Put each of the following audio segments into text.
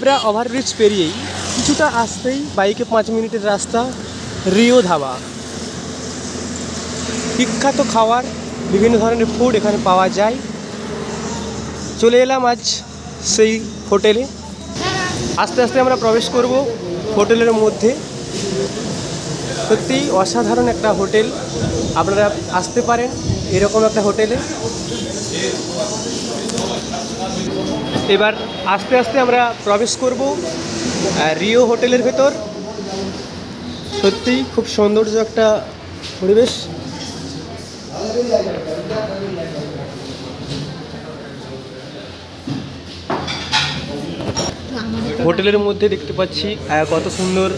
Zebra overbridge পেরিয়েই কিছুটা আসতেই বাইকে 5 মিনিটের রাস্তা রিও ধাবা। বিখ্যাত খাবার, বিভিন্ন ধরনের ফুড এখানে পাওয়া যায়। চলে এলাম আজ সেই হোটেলে। আস্তে আস্তে আমরা প্রবেশ করব হোটেলের মধ্যে। সত্যি অসাধারণ একটা হোটেল, আপনারা আসতে পারেন এরকম একটা হোটেলে। এবার আস্তে আস্তে আমরা প্রবেশ করব রিও হোটেলের ভেতর। সত্যিই খুব সৌন্দর্য একটা পরিবেশ। হোটেলের মধ্যে দেখতে পাচ্ছি কত সুন্দর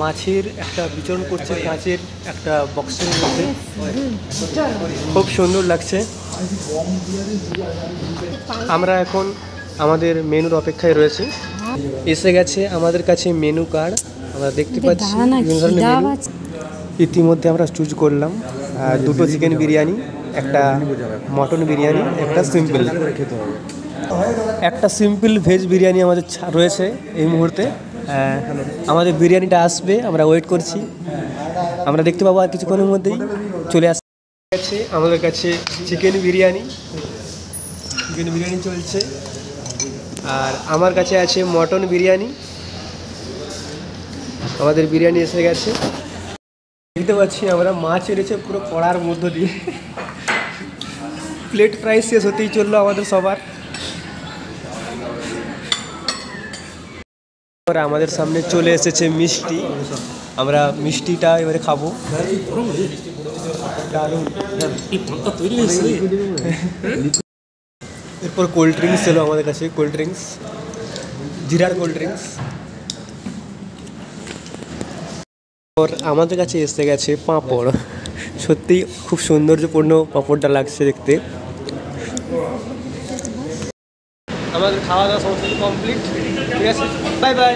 মাছের একটা বিচরণ করছে কাঁচের একটা বক্সের মধ্যে, খুব সুন্দর লাগছে। আমরা এখন আমাদের মেনুর অপেক্ষায় রয়েছি। এসে গেছে আমাদের কাছে মেনু কার্ড, আমরা দেখতে পাচ্ছি বিভিন্ন ধরনের মেনু। ইতিমধ্যে আমরা চুজ করলাম 2টো চিকেন বিরিয়ানি, একটা মটন বিরিয়ানি, একটা সিম্পল ভেজ বিরিয়ানি আমাদের রয়েছে এই মুহূর্তে। আমাদের বিরিয়ানিটা আসবে, আমরা ওয়েট করছি। আমরা দেখতে পাবো আর কিছুক্ষণের মধ্যেই চলে আসছে আমাদের কাছে চিকেন বিরিয়ানি চলছে। আর আমার কাছে আছে মটন বিরিয়ানি। আমাদের বিরিয়ানি এসে গেছে। দেখতে পাচ্ছি আমরা মাছ এনেছে পুরো কড়ার মধ্য দিয়ে। প্লেট প্রাইস শেষ হতেই চললো আমাদের সবার। আমাদের সামনে চলে এসেছে মিষ্টি, আমরা মিষ্টিটা এবারে খাবো। এরপর কোল্ড ড্রিঙ্কস ছিল আমাদের কাছে, কোল্ড ড্রিঙ্কস, জিরার কোল্ড ড্রিঙ্কস। আর আমাদের কাছে এসে গেছে পাঁপড়। সত্যিই খুব সৌন্দর্যপূর্ণ পাঁপড়টা লাগছে দেখতে। আমাদের খাওয়া দাওয়া সমস্ত কমপ্লিট, ঠিক আছে, বাই বাই।